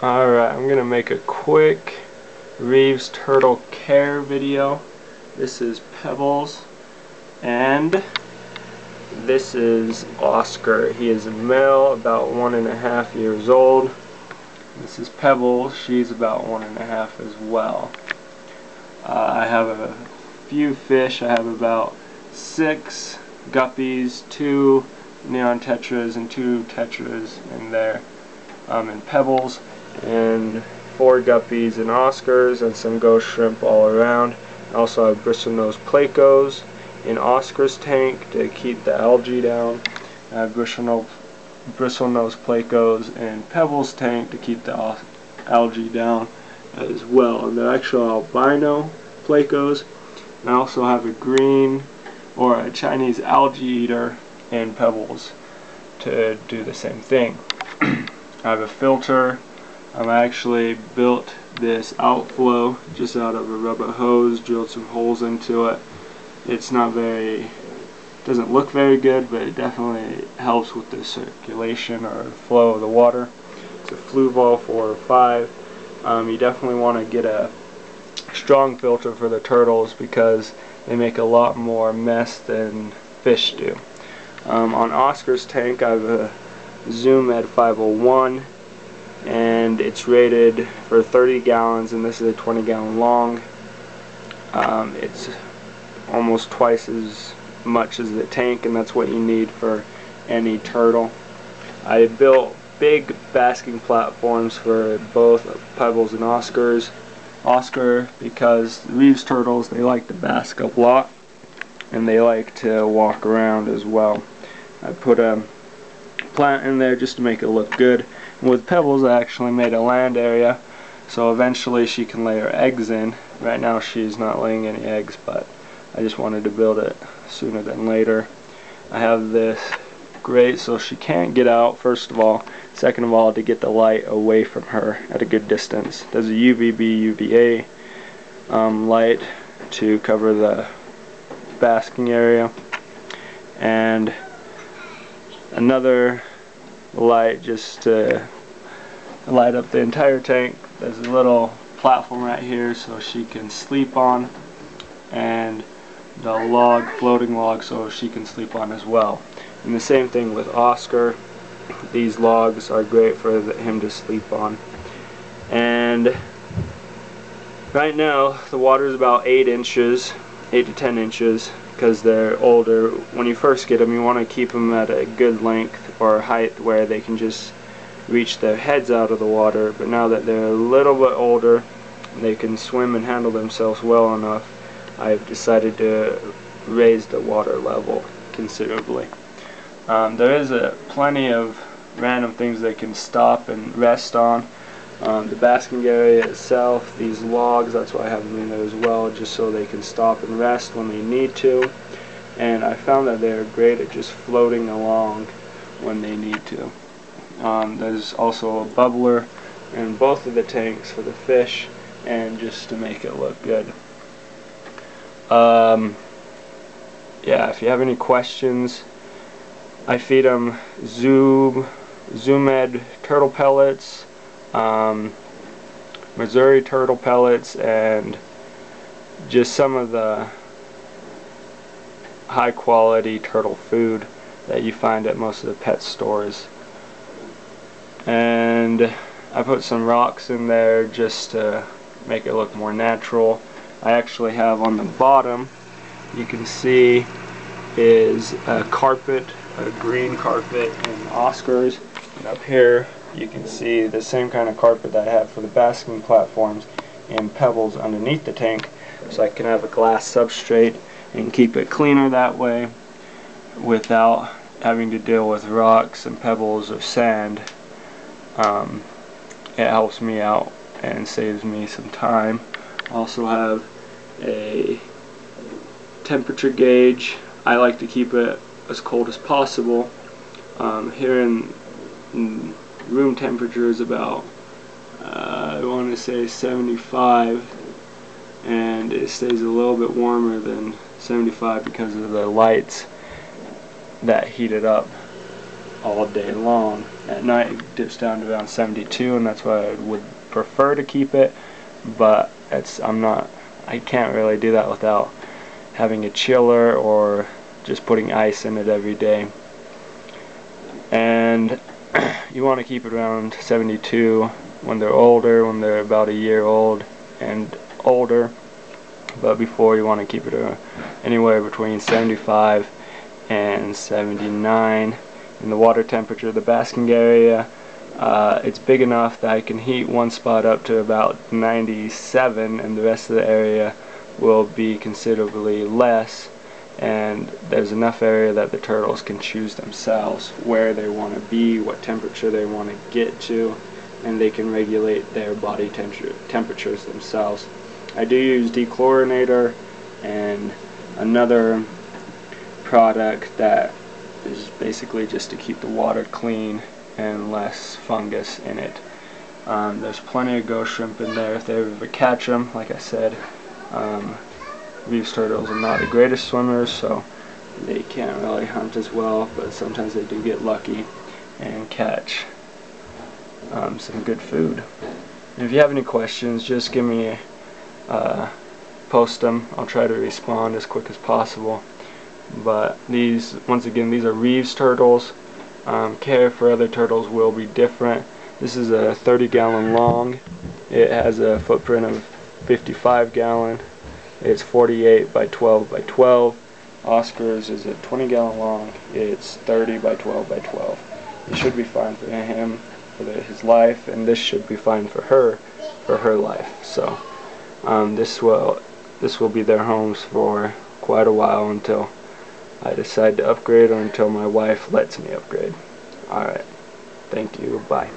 Alright, I'm gonna make a quick Reeves turtle care video. This is Pebbles and this is Oscar. He is a male, about 1.5 years old. This is Pebbles, she's about 1.5 as well. I have a few fish. I have about 6 guppies, 2 neon tetras and 2 tetras in there, in Pebbles, and 4 guppies and Oscars and some ghost shrimp all around. I also have bristlenose plecos in Oscar's tank to keep the algae down. I have bristlenose plecos in Pebbles' tank to keep the algae down as well. And they're actual albino plecos. And I also have a green or a Chinese algae eater in Pebbles to do the same thing. I have a filter. I actually built this outflow just out of a rubber hose, drilled some holes into it. It's not very, doesn't look very good, but it definitely helps with the circulation or flow of the water. It's a Fluval 4 or 5. You definitely want to get a strong filter for the turtles because they make a lot more mess than fish do. On Oscar's tank I have a Zoom Ed 501 and it's rated for 30 gallons, and this is a 20-gallon long. It's almost twice as much as the tank, and that's what you need for any turtle. I built big basking platforms for both Pebbles and Oscars. Oscar, because the Reeves turtles, they like to bask a lot and they like to walk around as well. I put a plant in there just to make it look good. And with Pebbles I actually made a land area so eventually she can lay her eggs in. Right now she's not laying any eggs, but I just wanted to build it sooner than later. I have this grate so she can't get out, first of all. Second of all, to get the light away from her at a good distance. There's a UVB, UVA light to cover the basking area, and another light just to light up the entire tank. There's a little platform right here so she can sleep on, and the log, floating log, so she can sleep on as well. And the same thing with Oscar. These logs are great for him to sleep on. And right now the water is about 8 to 10 inches because they're older. When you first get them, you want to keep them at a good length or height where they can just reach their heads out of the water. But now that they're a little bit older, they can swim and handle themselves well enough, I've decided to raise the water level considerably. There is plenty of random things they can stop and rest on. The basking area itself, these logs, that's why I have them in there as well, just so they can stop and rest when they need to. And I found that they're great at just floating along when they need to. There's also a bubbler in both of the tanks for the fish and just to make it look good. Yeah, if you have any questions, I feed them Zoom Ed turtle pellets, Missouri turtle pellets, and just some of the high quality turtle food that you find at most of the pet stores. And I put some rocks in there just to make it look more natural. I actually have on the bottom, you can see, is a carpet, a green carpet in Oscars, and up here you can see the same kind of carpet that I have for the basking platforms in Pebbles underneath the tank, so I can have a glass substrate and keep it cleaner that way without having to deal with rocks and pebbles or sand. It helps me out and saves me some time. I also have a temperature gauge. I like to keep it as cold as possible. Here in room temperature is about I want to say 75, and it stays a little bit warmer than 75 because of the lights that heat it up. all day long. At night it dips down to around 72, and that's why I would prefer to keep it, but I can't really do that without having a chiller or just putting ice in it every day. And you want to keep it around 72 when they're older, when they're about a year old and older, but before you want to keep it anywhere between 75 and 79. In the water temperature, the basking area, it's big enough that I can heat one spot up to about 97, and the rest of the area will be considerably less, and there's enough area that the turtles can choose themselves where they want to be, what temperature they want to get to, and they can regulate their body temperatures themselves. I do use dechlorinator and another product that is basically just to keep the water clean and less fungus in it. There's plenty of ghost shrimp in there if they ever catch them. Like I said, Reeves turtles are not the greatest swimmers, so they can't really hunt as well, but sometimes they do get lucky and catch some good food. And if you have any questions, just give me post them. I'll try to respond as quick as possible. But once again, these are Reeves turtles. Care for other turtles will be different. This is a 30-gallon long. It has a footprint of 55-gallon. It's 48 by 12 by 12. Oscar's is a 20-gallon long. It's 30 by 12 by 12. It should be fine for him, for his life, and this should be fine for her life. So this will be their homes for quite a while until I decide to upgrade or until my wife lets me upgrade. Alright, thank you, bye.